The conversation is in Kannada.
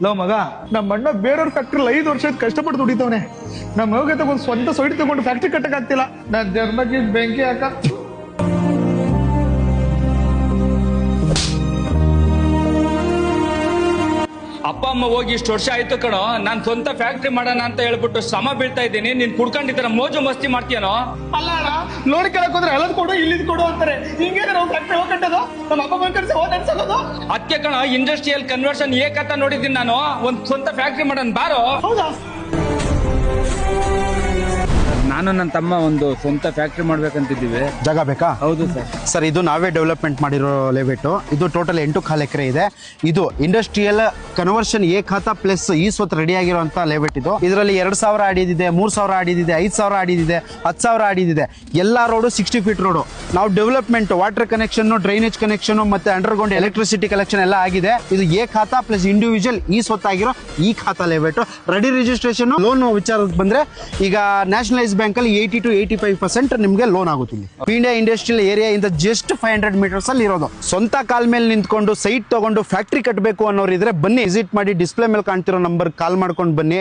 ಲೋ ಮಗ, ನಮ್ಮ ಅಣ್ಣ ಬೇರೆಯವ್ರ ಫ್ಯಾಕ್ಟ್ರಿ 5 ವರ್ಷ ಕಷ್ಟಪಟ್ಟು ದುಡಿತವನೆ. ನಮ್ಮ ಹೋಗಿ ತಗೊಂಡು ಸ್ವಂತ ಸೈಡ್ ತಗೊಂಡು ಫ್ಯಾಕ್ಟ್ರಿ ಕಟ್ಟಕ್ ಆಗ್ತಿಲ್ಲ. ನಾನ್ ಜನ್ಮಕ್ಕೆ ಬೆಂಕಿ ಹಾಕ. ಅಪ್ಪ ಅಮ್ಮ ಹೋಗಿ ಇಷ್ಟು ವರ್ಷ ಆಯ್ತು ಕಣೋ, ನಾನ್ ಸ್ವಂತ ಫ್ಯಾಕ್ಟ್ರಿ ಮಾಡೋಣ ಅಂತ ಹೇಳ್ಬಿಟ್ಟು ಶ್ರಮ ಬೀಳ್ತಾ ಇದ್ದೀನಿ. ನೀನ್ ಕುಡ್ಕೊಂಡಿದ್ದೀರ ಮೋಜು ಮಸ್ತಿ ಮಾಡ್ತೀಯನೋ? ಅಲ್ಲ ಅಣ್ಣ, ಲೋನ್ ಕೇಳಕ್ ಹೋದ್ರೆ ಎಲ್ಲದ್ ಕೊಡು ಇಲ್ಲಿದ್ ಕೊಡು ಅಂತಾರೆ. ಹಿಂಗೆ ನಾವು ಫ್ಯಾಕ್ಟ್ರಿ ಹೋಗಿ ಕಟ್ಟೋದು, ನಮ್ಮ ಅಪ್ಪ ಬಂದ್ ಕರ್ಸಿ ಹೋಗಿ ನಡ್ಸೋದು. ಅದಕ್ಕೆ ಕಣೋ ಇಂಡಸ್ಟ್ರಿಯಲ್ ಕನ್ವರ್ಷನ್ ಏಕತ್ತ ನೋಡಿದ್ದೀನಿ ನಾನು. ಒಂದ್ ಸ್ವಂತ ಫ್ಯಾಕ್ಟ್ರಿ ಮಾಡೋಣ ಬಾರೋ. ಹೌದಾ? ನಾನು ನನ್ನ ತಮ್ಮ ಒಂದು ಸ್ವಂತ ಫ್ಯಾಕ್ಟ್ರಿ ಮಾಡ್ಬೇಕಂತಿದ್ದೀವಿ. ಜಾಗ ಬೇಕಾ? ಹೌದು ಸರ್. ಸರ್, ಇದು ನಾವೇ ಡೆವಲಪ್ಮೆಂಟ್ ಮಾಡಿರೋ ಲೇಔಟ್. ಇದು ಟೋಟಲ್ 8 ಎಕರೆ ಇದೆ. ಇದು ಇಂಡಸ್ಟ್ರಿಯಲ್ ಕನ್ವರ್ಷನ್ ಎ ಖಾತಾ ಪ್ಲಸ್ ಈ ಸ್ವತ್ತು ರೆಡಿ ಆಗಿರುವಂತ ಲೇಔಟ್. ಇದು ಇದರಲ್ಲಿ 2000 ಅಡಿದಿದೆ, 3000 ಅಡಿದಿದೆ, 5000 ಅಡಿದಿದೆ, 10,000 ಅಡಿದಿದೆ. ಎಲ್ಲ ರೋಡು 60 ಫೀಟ್ ರೋಡು. ನಾವು development water connection, drainage connection ಮತ್ತೆ ಅಂಡರ್ಗ್ರೌಂಡ್ ಎಲೆಕ್ಟ್ರಿಸಿಟಿ ಕಲೆಕ್ಷನ್ ಎಲ್ಲ ಆಗಿದೆ. ಇದು ಎ ಖಾತಾ ಪ್ಲಸ್ ಇಂಡಿವಿಜುವಲ್ ಈ ಸ್ವತ್ತಾಗಿರೋ ಈ ಖಾತಾ ಲೇಔಟ್. Ready registration. ಲೋನ್ ವಿಚಾರಕ್ಕೆ ಬಂದ್ರೆ ಈಗ ನ್ಯಾಷನಲೈಸ್ ಬ್ಯಾಂಕ್ ಅಲ್ಲಿ 80 to 85% ನಿಮಗೆ ಲೋನ್ ಆಗುತ್ತೆ. ಇಲ್ಲಿ ಇಂಡಿಯಾ ಇಂಡಸ್ಟ್ರಿಯಲ್ ಏರಿಯಾ ಇಂದ ಜಸ್ಟ್ 500 ಮೀಟರ್ಸ್ ಅಲ್ಲಿ ಇರೋದು. ಸ್ವಂತ ಕಾಲ್ ಮೇಲೆ ನಿಂತ್ಕೊಂಡು ಸೈಟ್ ತಗೊಂಡು ಫ್ಯಾಕ್ಟ್ರಿ ಕಟ್ಟಬೇಕು ಅನ್ನೋರು ಇದ್ರೆ ಬನ್ನಿ, ವಿಸಿಟ್ ಮಾಡಿ. ಡಿಸ್ಪ್ಲೇ ಮೇಲೆ ಕಾಣ್ತಿರೋ ನಂಬರ್ ಕಾಲ್ ಮಾಡ್ಕೊಂಡು ಬನ್ನಿ.